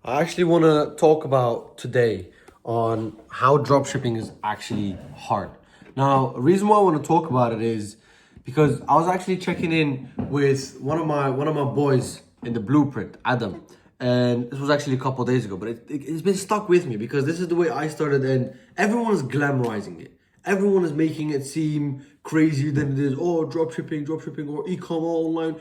I actually want to talk about today on how dropshipping is actually hard. Now, the reason why I want to talk about it is because I was actually checking in with one of my boys in the blueprint, Adam, and this was actually a couple of days ago. But it's been stuck with me because this is the way I started, and everyone is glamorizing it. Everyone is making it seem crazier than it is. Oh, dropshipping, or ecom online.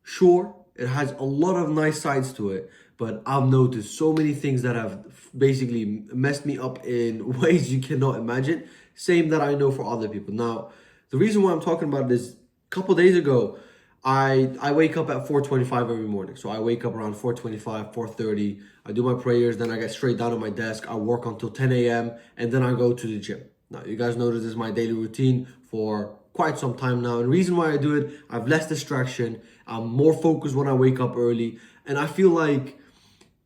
Sure, it has a lot of nice sides to it, but I've noticed so many things that have basically messed me up in ways you cannot imagine. Same that I know for other people. Now, the reason why I'm talking about this, a couple days ago, I wake up at 4:25 every morning. So I wake up around 4:25, 4:30. I do my prayers, then I get straight down at my desk. I work until 10 a.m. and then I go to the gym. Now, you guys know this is my daily routine for quite some time now. And the reason why I do it, I have less distraction. I'm more focused when I wake up early. And I feel like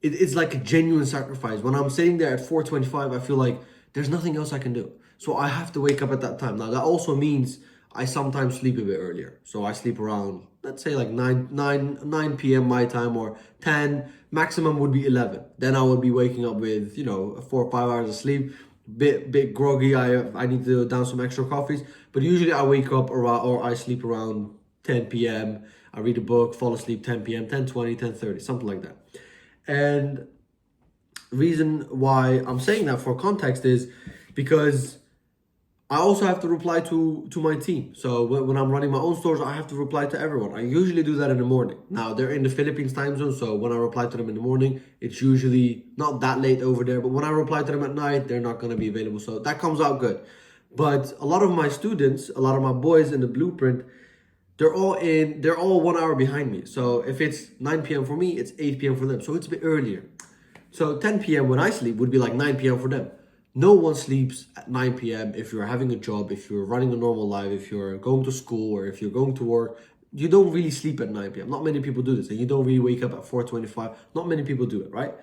it's like a genuine sacrifice. When I'm sitting there at 4:25, I feel like there's nothing else I can do. So I have to wake up at that time. Now, that also means I sometimes sleep a bit earlier. So I sleep around, let's say like 9 p.m. my time, or 10, maximum would be 11. Then I would be waking up with, 4 or 5 hours of sleep. Bit groggy. I need to down some extra coffees, but usually I wake up around, or I sleep around 10 p.m. I read a book, fall asleep 10 p.m., 10:20, 10:30, something like that. And reason why I'm saying that for context is because I also have to reply to my team. So when I'm running my own stores, I have to reply to everyone. I usually do that in the morning. Now, they're in the Philippines time zone, so when I reply to them in the morning, it's usually not that late over there. But when I reply to them at night, they're not going to be available. So that comes out good. But a lot of my students, a lot of my boys in the blueprint, they're all 1 hour behind me. So if it's 9 p.m. for me, it's 8 p.m. for them. So it's a bit earlier. So 10 p.m. when I sleep would be like 9 p.m. for them. No one sleeps at 9 p.m. if you're having a job, if you're running a normal life, if you're going to school, or if you're going to work. You don't really sleep at 9 p.m. Not many people do this. And you don't really wake up at 4:25. Not many people do it, right?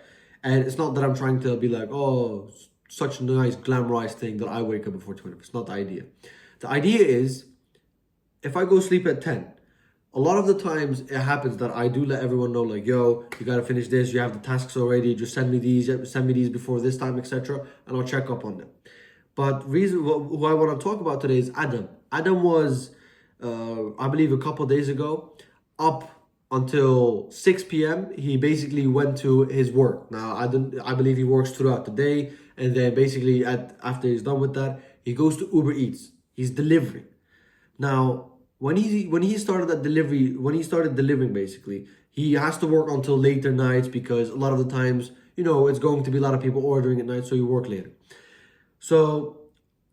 And it's not that I'm trying to be like, oh, such a nice glamorized thing that I wake up at 4:20. It's not the idea. The idea is, if I go sleep at 10, a lot of the times it happens that I do let everyone know, like, yo, you gotta finish this, you have the tasks already, just send me these before this time, etc., and I'll check up on them. But who I want to talk about today is Adam. Adam was, I believe, a couple days ago, up until 6 p.m. He basically went to his work. Now, I believe he works throughout the day, and then basically after he's done with that, he goes to Uber Eats. He's delivering. Now, when he started that delivery, when he started delivering, basically, he has to work until later nights because a lot of the times, it's going to be a lot of people ordering at night, so you work later. So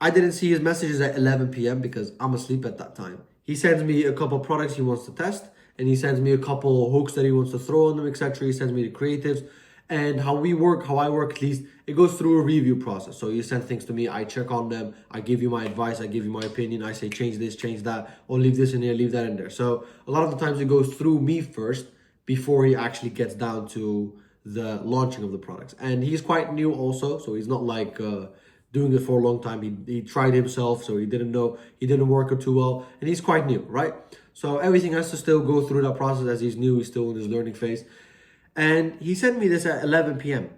I didn't see his messages at 11 p.m. because I'm asleep at that time. He sends me a couple products he wants to test, and he sends me a couple hooks that he wants to throw on them, etc. He sends me the creatives. And how I work at least, it goes through a review process. So you send things to me, I check on them, I give you my advice, I give you my opinion, I say change this, change that, or leave this in here, leave that in there. So a lot of the times it goes through me first before he actually gets down to the launching of the products. And he's quite new also, so he's not like doing it for a long time. He tried himself, so he didn't work it too well, and he's quite new, right? So everything has to still go through that process as he's new, he's still in his learning phase. And he sent me this at 11 p.m.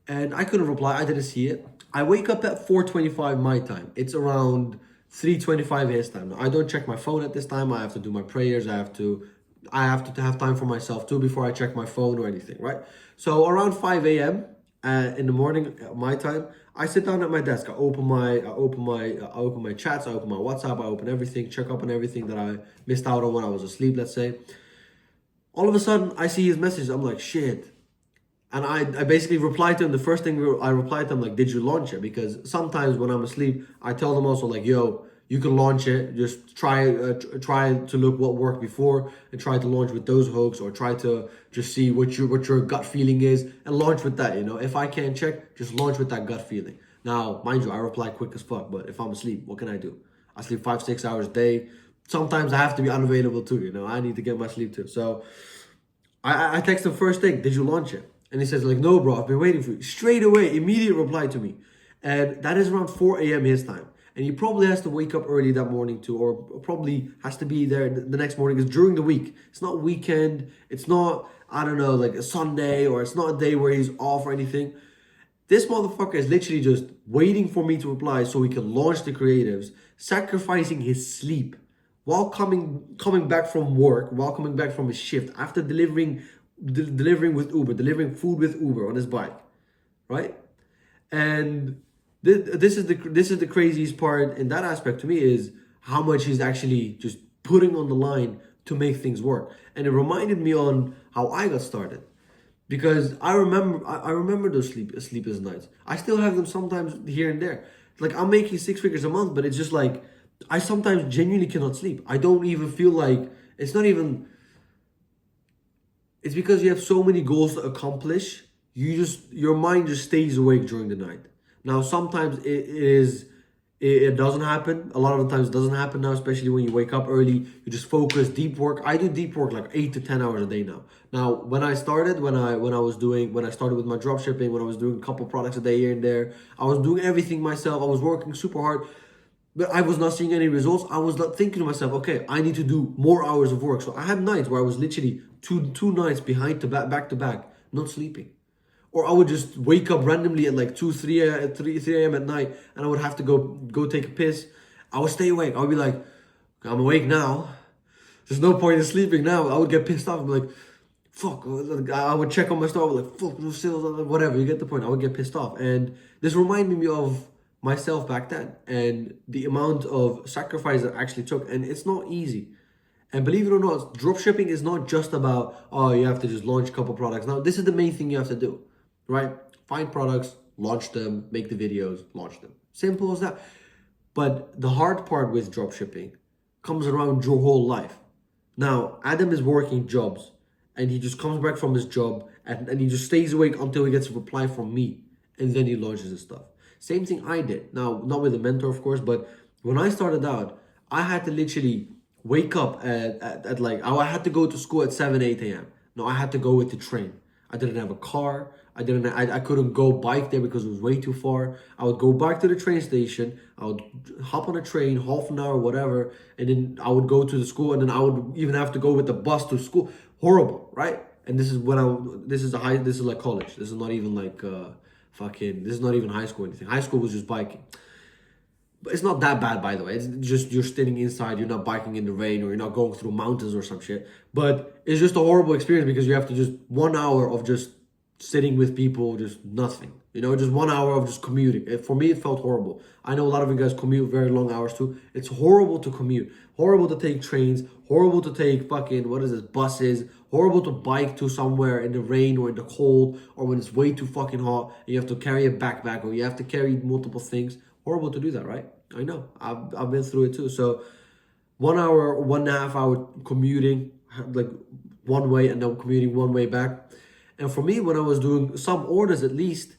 And I couldn't reply. I didn't see it. I wake up at 4:25 my time. It's around 3:25 his time. Now, I don't check my phone at this time. I have to do my prayers. I have to have time for myself too before I check my phone or anything, right? So around 5 a.m. In the morning, my time, I sit down at my desk. I open my chats. I open my WhatsApp. I open everything. Check up on everything that I missed out on when I was asleep. Let's say. All of a sudden, I see his message. I'm like, shit. And I basically replied to him. The first thing I replied to him, like, did you launch it? Because sometimes when I'm asleep, I tell them also, like, yo, you can launch it. Just try to look what worked before and try to launch with those hooks, or try to just see what your gut feeling is and launch with that. If I can't check, just launch with that gut feeling. Now, mind you, I reply quick as fuck, but if I'm asleep, what can I do? I sleep 5-6 hours a day. Sometimes I have to be unavailable too, I need to get my sleep too. So I text him first thing, did you launch it? And he says, like, no, bro, I've been waiting for you. Straight away, immediate reply to me. And that is around 4 a.m. his time. And he probably has to wake up early that morning too, or probably has to be there the next morning. It's during the week. It's not weekend. It's not I don't know, like a Sunday, or it's not a day where he's off or anything. This motherfucker is literally just waiting for me to reply so he can launch the creatives, sacrificing his sleep while coming back from work, while coming back from his shift, after delivering with Uber, delivering food with Uber on his bike, right? And this is the craziest part in that aspect to me, is how much he's actually just putting on the line to make things work. And it reminded me on how I got started, because I remember those sleepless nights. I still have them sometimes here and there. Like, I'm making 6 figures a month, but it's just like I sometimes genuinely cannot sleep. I don't even feel like it's not even. It's because you have so many goals to accomplish. Your mind just stays awake during the night. Now sometimes it doesn't happen. A lot of the times it doesn't happen now, especially when you wake up early. You just focus, deep work. I do deep work like 8 to 10 hours a day now. Now, when I started with my drop shipping, when I was doing a couple products a day here and there, I was doing everything myself. I was working super hard, but I was not seeing any results. I was not thinking to myself, okay, I need to do more hours of work. So I had nights where I was literally two nights behind back to back, not sleeping. Or I would just wake up randomly at like 2, 3 a.m. at night, and I would have to go take a piss. I would stay awake. I would be like, I'm awake now. There's no point in sleeping now. I would get pissed off. I'd be like, fuck. I would check on my stuff. I would like, fuck, no sales, whatever. You get the point. I would get pissed off. And this reminded me of myself back then, and the amount of sacrifice that I actually took. And it's not easy. And believe it or not, dropshipping is not just about, oh, you have to just launch a couple products. Now, this is the main thing you have to do, right? Find products, launch them, make the videos, launch them. Simple as that. But the hard part with dropshipping comes around your whole life. Now, Adam is working jobs, and he just comes back from his job, and he just stays awake until he gets a reply from me, and then he launches his stuff. Same thing I did. Now, not with a mentor, of course, but when I started out, I had to literally wake up at like, I had to go to school at 7, 8 a.m. No, I had to go with the train. I didn't have a car. I couldn't go bike there because it was way too far. I would go back to the train station. I would hop on a train, half an hour, whatever, and then I would go to the school, and then I would even have to go with the bus to school. Horrible, right? And this is this is like college. This is not even like this is not even high school or anything. High school was just biking. But it's not that bad, by the way. It's just you're sitting inside, you're not biking in the rain, or you're not going through mountains or some shit. But it's just a horrible experience because you have to just 1 hour of just sitting with people, just nothing. Just 1 hour of just commuting. For me, it felt horrible. I know a lot of you guys commute very long hours too. It's horrible to commute. Horrible to take trains. Horrible to take buses. Horrible to bike to somewhere in the rain or in the cold, or when it's way too fucking hot and you have to carry a backpack, or you have to carry multiple things. Horrible to do that, right? I know. I've been through it too. So 1 hour, 1.5 hour commuting, like one way, and then commuting one way back. And for me, when I was doing some orders, at least,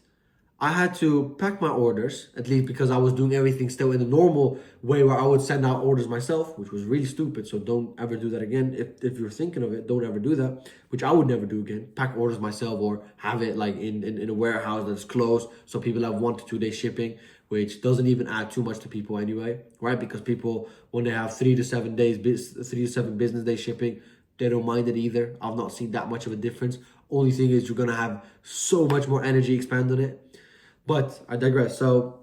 I had to pack my orders, at least, because I was doing everything still in the normal way where I would send out orders myself, which was really stupid. So don't ever do that again. If you're thinking of it, don't ever do that, which I would never do again. Pack orders myself, or have it like in a warehouse that's closed, so people have 1 to 2 day shipping, which doesn't even add too much to people anyway, right? Because people, when they have 3 to 7 business day shipping, they don't mind it either. I've not seen that much of a difference. Only thing is you're gonna have so much more energy expand on it. But I digress. So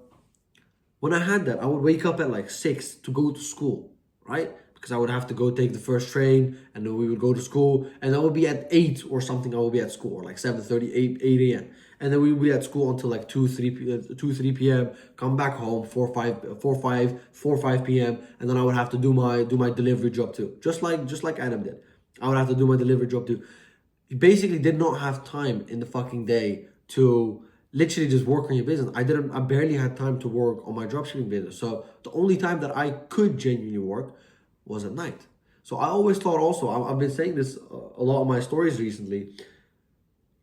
when I had that, I would wake up at like 6 to go to school, right? Because I would have to go take the first train, and then we would go to school, and I would be at 8 or something. I would be at school, or like 7:30, 8 a.m. And then we would be at school until like 2, 3 p.m. Come back home 4, 5 p.m. And then I would have to do my delivery job too, just like Adam did. I would have to do my delivery job too. He basically did not have time in the fucking day to literally just work on your business. I barely had time to work on my dropshipping business. So the only time that I could genuinely work was at night. So I always thought also, I've been saying this a lot of my stories recently,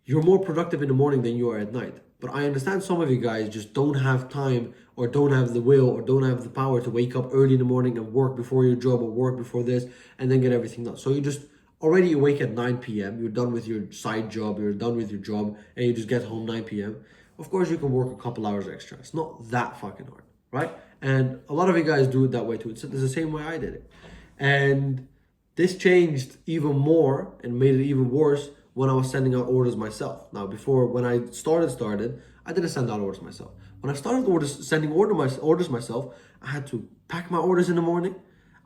you're more productive in the morning than you are at night. But I understand some of you guys just don't have time, or don't have the will, or don't have the power to wake up early in the morning and work before your job, or work before this, and then get everything done. So you just already awake at 9 p.m. You're done with your side job, you're done with your job, and you just get home 9 p.m. Of course, you can work a couple hours extra. It's not that fucking hard, right? And a lot of you guys do it that way too. It's the same way I did it. And this changed even more and made it even worse when I was sending out orders myself. Now, before, when I started, I didn't send out orders myself. When I started sending orders myself, I had to pack my orders in the morning.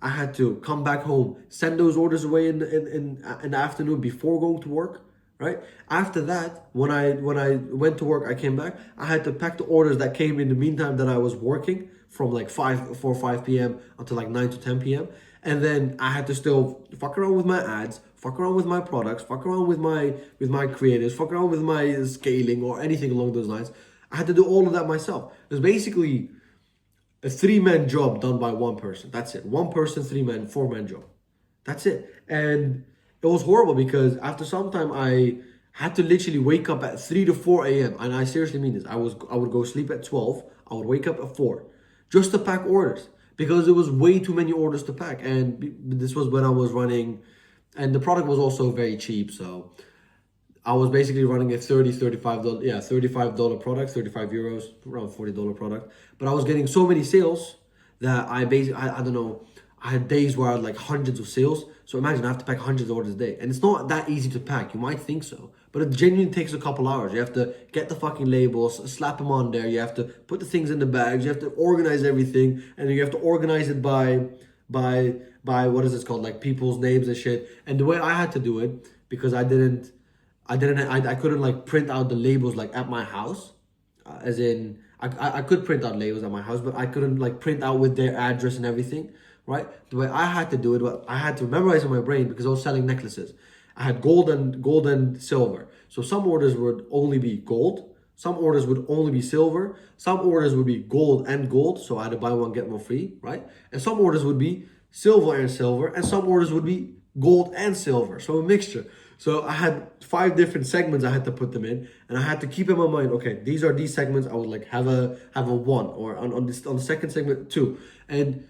I had to come back home, send those orders away in the afternoon before going to work. Right after that, when I went to work, I came back. I had to pack the orders that came in the meantime that I was working from like 5 p.m. until like 9 to 10 p.m. And then I had to still fuck around with my ads, fuck around with my products, fuck around with my creatives, fuck around with my scaling or anything along those lines. I had to do all of that myself. It was basically a 3-man job done by one person. That's it. One person, 3 men, 4-man job. That's it. And it was horrible because after some time I had to literally wake up at 3 to 4 a.m. And I seriously mean this. I would go sleep at 12. I would wake up at 4 just to pack orders because it was way too many orders to pack. And this was when I was running, and the product was also very cheap. So I was basically running a $35 product, 35 euros, around $40 product. But I was getting so many sales that I don't know, I had days where I had like hundreds of sales. So imagine I have to pack hundreds of orders a day. And it's not that easy to pack. You might think so. But it genuinely takes a couple hours. You have to get the fucking labels, slap them on there. You have to put the things in the bags. You have to organize everything. And you have to organize it by what is this called? Like people's names and shit. And the way I had to do it, because I couldn't like print out the labels like at my house. As in, I could print out labels at my house, but I couldn't like print out with their address and everything. Right? The way I had to do it, I had to memorize in my brain because I was selling necklaces. I had gold and silver. So some orders would only be gold. Some orders would only be silver. Some orders would be gold and gold. So I had to buy one, get one free, right? And some orders would be silver and silver. And some orders would be gold and silver. So a mixture. So I had 5 different segments I had to put them in. And I had to keep in my mind, okay, these are these segments. I would like have a 1, or on the second segment 2. And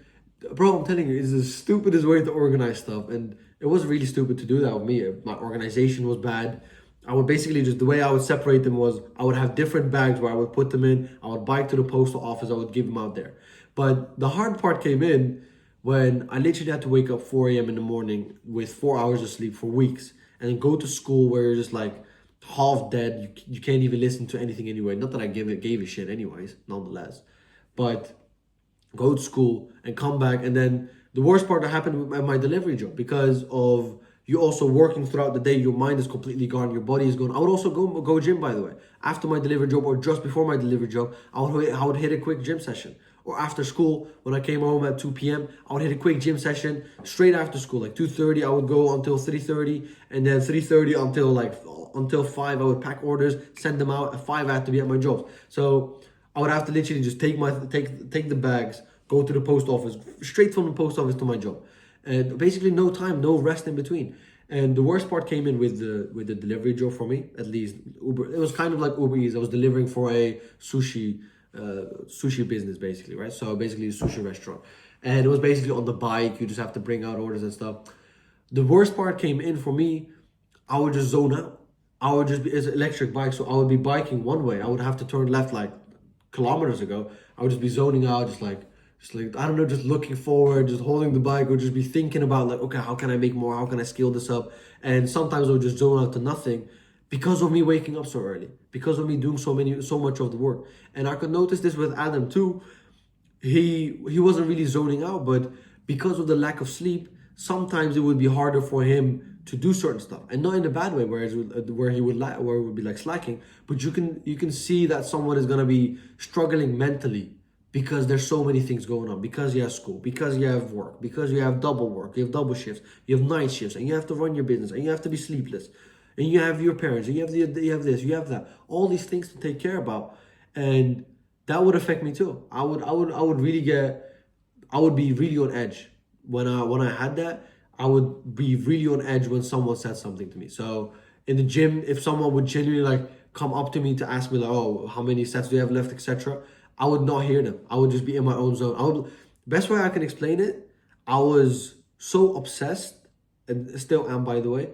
bro, I'm telling you, it's the stupidest way to organize stuff. And it was really stupid to do that with me. My organization was bad. I would basically the way I would separate them was I would have different bags where I would put them in. I would bike to the postal office. I would give them out there. But the hard part came in when I literally had to wake up 4 a.m. in the morning with 4 hours of sleep for weeks. And then go to school where you're just like half dead. You can't even listen to anything anyway. Not that I gave a shit anyways, nonetheless. But go to school and come back, and then the worst part that happened with my delivery job, because of you also working throughout the day, your mind is completely gone, your body is gone. I would also go gym, by the way, after my delivery job or just before my delivery job. I would hit a quick gym session, or after school when I came home at 2 p.m. I would hit a quick gym session straight after school, like 2:30. I would go until 3:30, and then 3:30 until 5. I would pack orders, send them out. At 5 I had to be at my jobs. So I would have to literally just take the bags, go to the post office, straight from the post office to my job, and basically no time, no rest in between. And the worst part came in with the delivery job for me, at least Uber. It was kind of like Uber Eats. I was delivering for a sushi business, basically, right? So basically a sushi restaurant, and it was basically on the bike. You just have to bring out orders and stuff. The worst part came in for me. I would just zone out. It's an electric bike, so I would be biking one way. I would have to turn left like kilometers ago. I would just be zoning out, just like I don't know, just looking forward, just holding the bike, or just be thinking about like, okay, how can I make more? How can I scale this up? And sometimes I would just zone out to nothing because of me waking up so early, because of me doing so much of the work. And I could notice this with Adam too. He wasn't really zoning out, but because of the lack of sleep, sometimes it would be harder for him to do certain stuff, and not in a bad way, where it would be like slacking. But you can see that someone is gonna be struggling mentally because there's so many things going on, because you have school, because you have work, because you have double work, you have double shifts, you have night shifts, and you have to run your business, and you have to be sleepless, and you have your parents, and you have this, you have that, all these things to take care about, and that would affect me too. I would be really on edge when I had that. I would be really on edge when someone said something to me. So in the gym, if someone would genuinely like come up to me to ask me like, oh, how many sets do you have left, etc., I would not hear them. I would just be in my own zone. Best way I can explain it, I was so obsessed, and still am, by the way.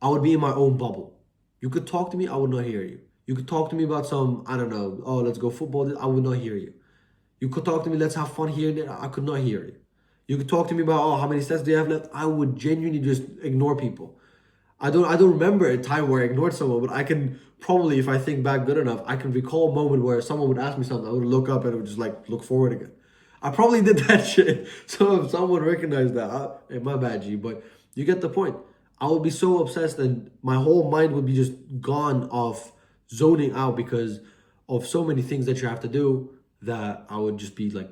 I would be in my own bubble. You could talk to me, I would not hear you. You could talk to me about some, I don't know, oh, let's go football, I would not hear you. You could talk to me, let's have fun here and there, I could not hear you. You could talk to me about, oh, how many sets do you have left? I would genuinely just ignore people. I don't remember a time where I ignored someone, but I can probably, if I think back good enough, I can recall a moment where someone would ask me something, I would look up and I would just like look forward again. I probably did that shit. So if someone recognized that, hey, my bad, G, but you get the point. I would be so obsessed and my whole mind would be just gone off zoning out because of so many things that you have to do that I would just be like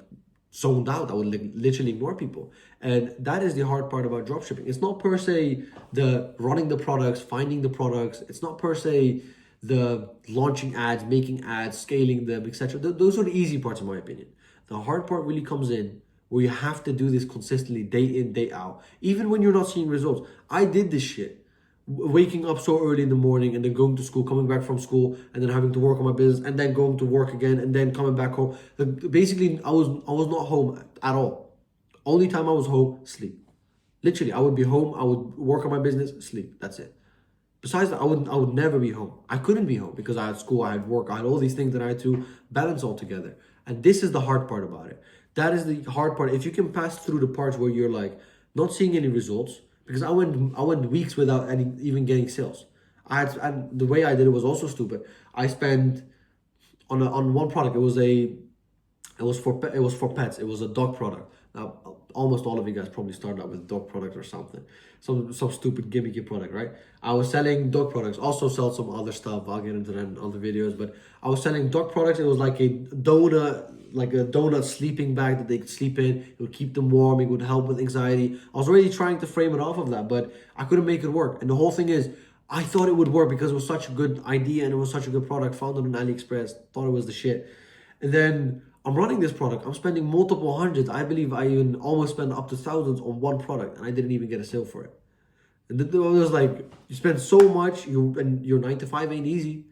zoned out. I would like literally ignore people. And that is the hard part about dropshipping. It's not per se the running the products, finding the products. It's not per se the launching ads, making ads, scaling them, etc. Those are the easy parts, in my opinion. The hard part really comes in where you have to do this consistently, day in, day out, even when you're not seeing results. I did this shit. Waking up so early in the morning and then going to school, coming back from school, and then having to work on my business, and then going to work again, and then coming back home. Like, basically, I was not home at all. Only time I was home, sleep. Literally, I would be home, I would work on my business, sleep. That's it. Besides that, I would never be home. I couldn't be home because I had school, I had work, I had all these things that I had to balance all together. And this is the hard part about it. That is the hard part. If you can pass through the parts where you're like not seeing any results, because I went weeks without even getting sales. And the way I did it was also stupid. I spent on one product. It was for pets. It was a dog product. Now, almost all of you guys probably started out with dog product or something, some stupid gimmicky product, right? I was selling dog products. Also sell some other stuff. I'll get into that in other videos. But I was selling dog products. It was like a donut sleeping bag that they could sleep in. It would keep them warm. It would help with anxiety. I was already trying to frame it off of that, but I couldn't make it work. And the whole thing is, I thought it would work because it was such a good idea and it was such a good product. Found it on AliExpress. Thought it was the shit. And then I'm running this product. I'm spending multiple hundreds. I believe I even almost spent up to thousands on one product, and I didn't even get a sale for it. And it was like, you spend so much, and your 9 to 5 ain't easy.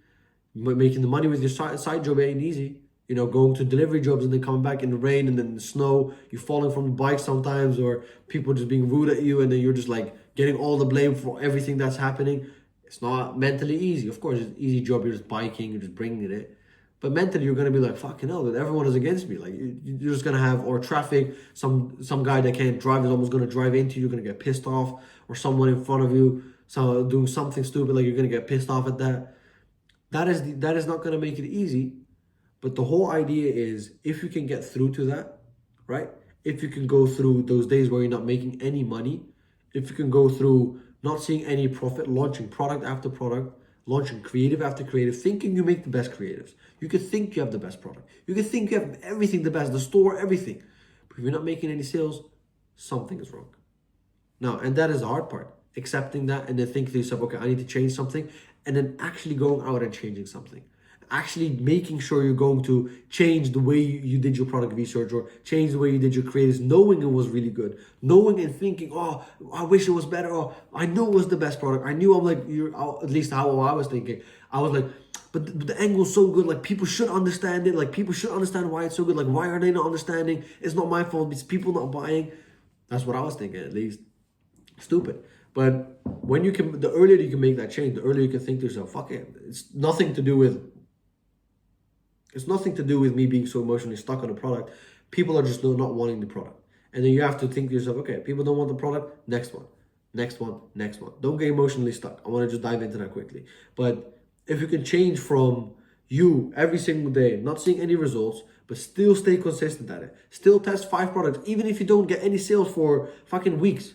Making the money with your side job ain't easy. Going to delivery jobs and then coming back in the rain and then in the snow, you're falling from the bike sometimes, or people just being rude at you, and then you're just like getting all the blame for everything that's happening. It's not mentally easy. Of course, it's an easy job. You're just biking, you're just bringing it. But mentally, you're gonna be like, fucking hell, dude, everyone is against me. Like, you're just gonna have, or traffic, some guy that can't drive is almost gonna drive into you. You're gonna get pissed off, or someone in front of you, doing something stupid. Like, you're gonna get pissed off at that. That is not gonna make it easy. But the whole idea is, if you can get through to that, right? If you can go through those days where you're not making any money, if you can go through not seeing any profit, launching product after product, launching creative after creative, thinking you make the best creatives. You could think you have the best product. You could think you have everything the best, the store, everything. But if you're not making any sales, something is wrong. Now, and that is the hard part. Accepting that and then thinking to yourself, okay, I need to change something. And then actually going out and changing something. Actually making sure you're going to change the way you did your product research, or change the way you did your creatives, knowing it was really good, knowing and thinking, oh, I wish it was better, or I knew it was the best product. I knew, I'm like, at least how I was thinking. I was like, but the angle is so good, like people should understand it, like people should understand why it's so good, like why are they not understanding? It's not my fault, it's people not buying. That's what I was thinking, at least. Stupid. But the earlier you can make that change, the earlier you can think to yourself, fuck it, it's nothing to do with me being so emotionally stuck on a product. People are just not wanting the product. And then you have to think to yourself, okay, people don't want the product, next one. Don't get emotionally stuck. I want to just dive into that quickly. But if you can change from you every single day, not seeing any results, but still stay consistent at it. Still test 5 products, even if you don't get any sales for fucking weeks.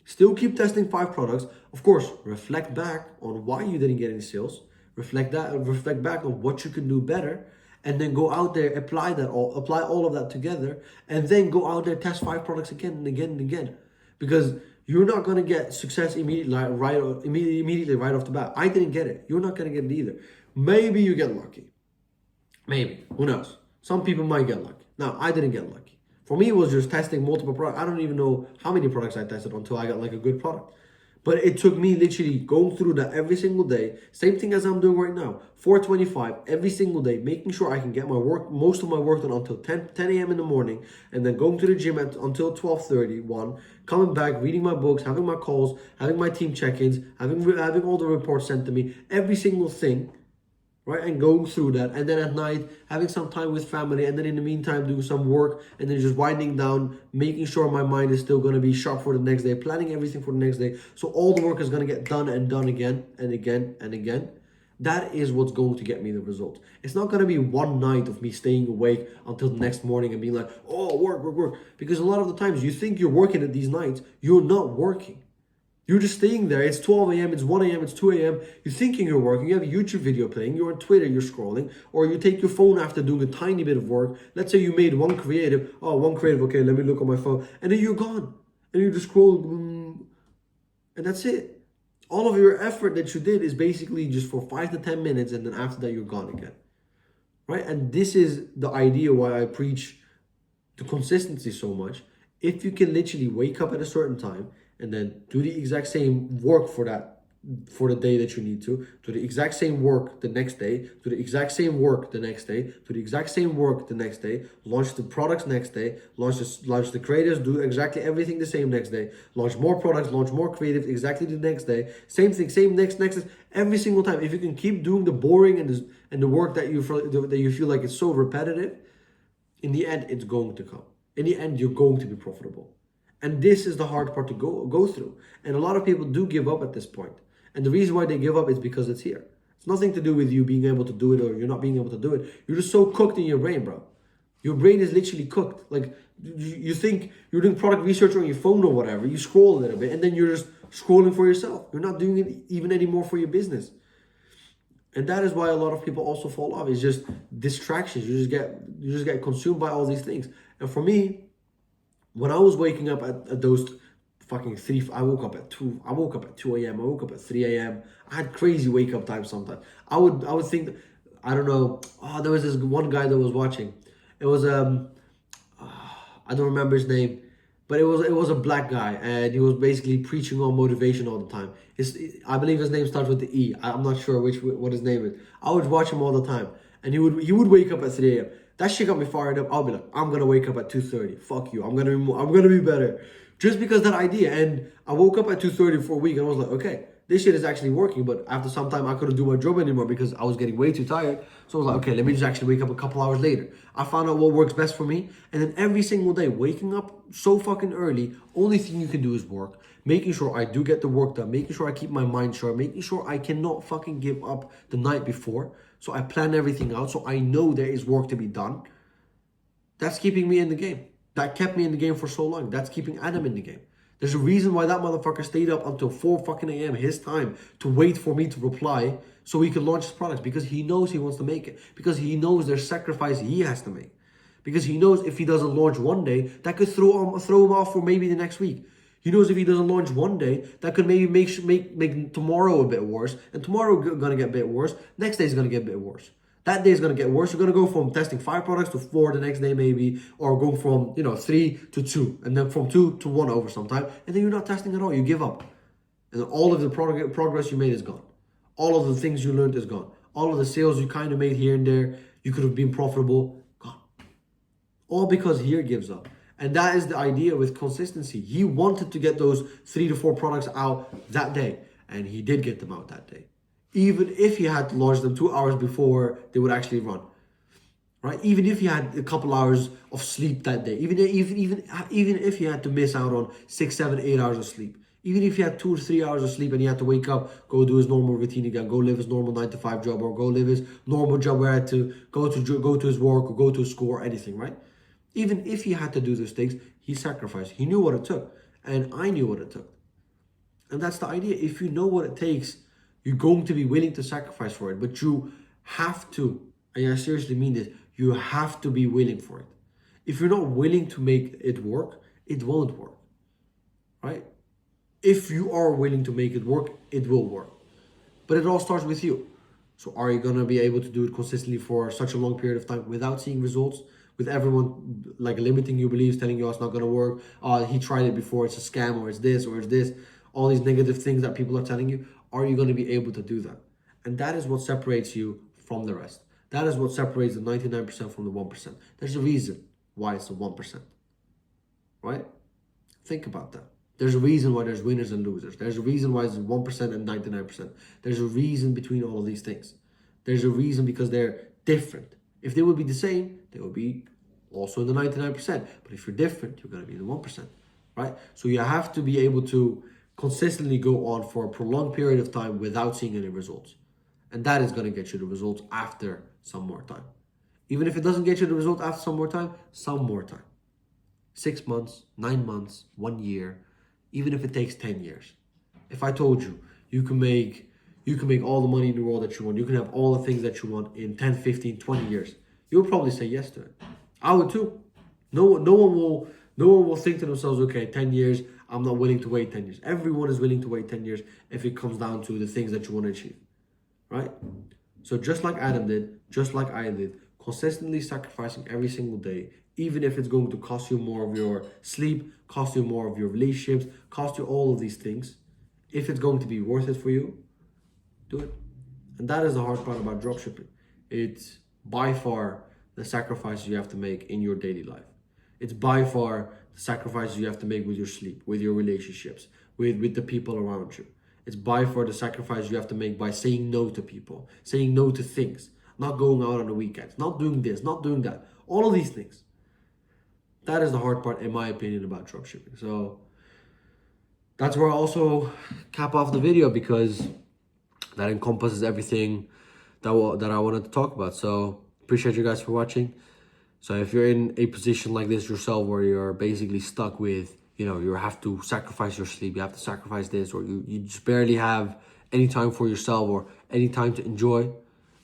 Still keep testing 5 products. Of course, reflect back on why you didn't get any sales. Reflect back on what you can do better. And then go out there, apply all of that together, and then go out there, test 5 products again and again and again. Because you're not gonna get success immediately right off the bat. I didn't get it. You're not gonna get it either. Maybe you get lucky. Maybe. Who knows? Some people might get lucky. Now, I didn't get lucky. For me, it was just testing multiple products. I don't even know how many products I tested until I got like a good product. But it took me literally going through that every single day. Same thing as I'm doing right now. 425 every single day, making sure I can get most of my work done until 10 a.m. in the morning, and then going to the gym until 12:30, coming back, reading my books, having my calls, having my team check-ins, having all the reports sent to me, every single thing. right? And going through that, and then at night having some time with family, and then in the meantime doing some work, and then just winding down, making sure my mind is still going to be sharp for the next day, planning everything for the next day, so all the work is going to get done and done again and again and again. That is what's going to get me the results. It's not going to be one night of me staying awake until the next morning and being like, oh, work, work, work. Because a lot of the times you think you're working at these nights, you're not working. You're just staying there. It's 12 a.m., it's 1 a.m., it's 2 a.m. You're thinking you're working. You have a YouTube video playing. You're on Twitter, you're scrolling. Or you take your phone after doing a tiny bit of work. Let's say you made one creative. Oh, one creative. Okay, let me look on my phone. And then you're gone. And you just scroll. And that's it. All of your effort that you did is basically just for 5 to 10 minutes. And then after that, you're gone again. Right? And this is the idea why I preach the consistency so much. If you can literally wake up at a certain time and then do the exact same work for the day that you need to do the exact same work the next day, do the exact same work the next day, do the exact same work the next day, launch the products next day, launch the creatives, do exactly everything the same next day, launch more products, launch more creatives exactly the next day, same thing, same next, every single time. If you can keep doing the boring and the work that you feel like it's so repetitive, in the end, it's going to come. In the end, you're going to be profitable. And this is the hard part to go through. And a lot of people do give up at this point. And the reason why they give up is because it's here. It's nothing to do with you being able to do it or you're not being able to do it. You're just so cooked in your brain, bro. Your brain is literally cooked. Like, you think you're doing product research on your phone or whatever. You scroll a little bit and then you're just scrolling for yourself. You're not doing it even anymore for your business. And that is why a lot of people also fall off. It's just distractions. You just get consumed by all these things. And for me, when I was waking up at those fucking three, I woke up at 2. I woke up at 2 a.m. I woke up at 3 a.m. I had crazy wake up times sometimes. I would think, I don't know. Oh, there was this one guy that was watching. It was I don't remember his name, but it was a black guy, and he was basically preaching on motivation all the time. I believe his name starts with the E. I'm not sure what his name is. I would watch him all the time, and he would wake up at 3 a.m. That shit got me fired up. I'll be like, I'm gonna wake up at 2:30. Fuck you. I'm gonna be better, just because that idea. And I woke up at 2:30 for a week, and I was like, okay, this shit is actually working. But after some time, I couldn't do my job anymore because I was getting way too tired. So I was like, okay, let me just actually wake up a couple hours later. I found out what works best for me. And then every single day, waking up so fucking early, only thing you can do is work. Making sure I do get the work done. Making sure I keep my mind sharp. Making sure I cannot fucking give up the night before. So I plan everything out. So I know there is work to be done. That's keeping me in the game. That kept me in the game for so long. That's keeping Adam in the game. There's a reason why that motherfucker stayed up until 4 fucking a.m. his time to wait for me to reply so he could launch his products, because he knows he wants to make it. Because he knows there's sacrifice he has to make. Because he knows if he doesn't launch one day, that could throw him off for maybe the next week. He knows if he doesn't launch one day, that could maybe make tomorrow a bit worse. And tomorrow gonna get a bit worse. Next day is gonna get a bit worse. That day is going to get worse. You're going to go from testing 5 products to 4 the next day maybe, or go from 3 to 2, and then from 2 to 1 over sometime, and then you're not testing at all. You give up, and then all of the progress you made is gone. All of the things you learned is gone. All of the sales you kind of made here and there, you could have been profitable, gone. All because here gives up. And that is the idea with consistency. He wanted to get those 3 to 4 products out that day, and he did get them out that day. Even if he had to launch them 2 hours before they would actually run, right? Even if he had a couple hours of sleep that day, even if he had to miss out on 6, 7, 8 hours of sleep, even if he had 2 or 3 hours of sleep and he had to wake up, go do his normal routine again, go live his normal 9 to 5 job, or go live his normal job where he had to go to his work or go to school or anything, right? Even if he had to do those things, he sacrificed. He knew what it took, and I knew what it took. And that's the idea. If you know what it takes, you're going to be willing to sacrifice for it. But you have to, and I seriously mean this, you have to be willing for it. If you're not willing to make it work, it won't work, right? If you are willing to make it work, it will work. But it all starts with you. So are you going to be able to do it consistently for such a long period of time without seeing results? With everyone like limiting your beliefs, telling you, oh, it's not going to work. He tried it before, it's a scam, or it's this, or it's this. All these negative things that people are telling you. Are you going to be able to do that? And that is what separates you from the rest. That is what separates the 99% from the 1%. There's a reason why it's the 1%, right? Think about that. There's a reason why there's winners and losers. There's a reason why it's 1% and 99%. There's a reason between all of these things. There's a reason, because they're different. If they would be the same, they would be also in the 99%. But if you're different, you're going to be in the 1%, right? So you have to be able to consistently go on for a prolonged period of time without seeing any results. And that is going to get you the results after some more time. Even if it doesn't get you the result after some more time, some more time. 6 months, 9 months, 1 year, even if it takes 10 years. If I told you, you can make all the money in the world that you want, you can have all the things that you want in 10, 15, 20 years, you would probably say yes to it. I would too. No one will think to themselves, okay, 10 years, I'm not willing to wait 10 years. Everyone is willing to wait 10 years if it comes down to the things that you want to achieve, right? So just like Adam did, just like I did, consistently sacrificing every single day, even if it's going to cost you more of your sleep, cost you more of your relationships, cost you all of these things, if it's going to be worth it for you, do it. And that is the hard part about dropshipping. It's by far the sacrifices you have to make in your daily life. It's by far the sacrifices you have to make with your sleep, with your relationships, with the people around you. It's by far the sacrifice you have to make by saying no to people, saying no to things, not going out on the weekends, not doing this, not doing that. All of these things. That is the hard part, in my opinion, about dropshipping. So that's where I also cap off the video, because that encompasses everything that I wanted to talk about. So appreciate you guys for watching. So if you're in a position like this yourself, where you're basically stuck with, you have to sacrifice your sleep, you have to sacrifice this, or you just barely have any time for yourself or any time to enjoy,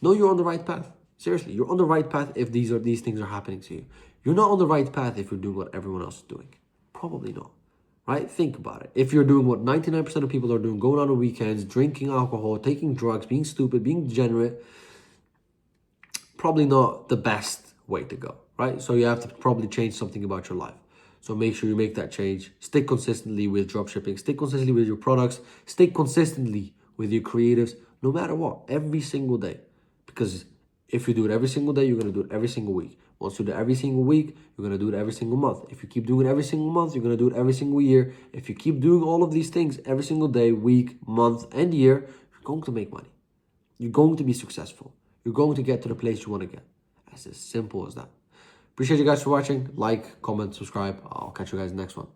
know you're on the right path. Seriously, you're on the right path if these things are happening to you. You're not on the right path if you're doing what everyone else is doing. Probably not, right? Think about it. If you're doing what 99% of people are doing, going on the weekends, drinking alcohol, taking drugs, being stupid, being degenerate, probably not the best way to go, right? So you have to probably change something about your life. So make sure you make that change. Stick consistently with dropshipping. Stick consistently with your products. Stick consistently with your creatives, no matter what, every single day. Because if you do it every single day, you're going to do it every single week. Once you do it every single week, you're going to do it every single month. If you keep doing it every single month, you're going to do it every single year. If you keep doing all of these things every single day, week, month, and year, you're going to make money. You're going to be successful. You're going to get to the place you want to get. It's as simple as that. Appreciate you guys for watching. Like, comment, subscribe. I'll catch you guys in the next one.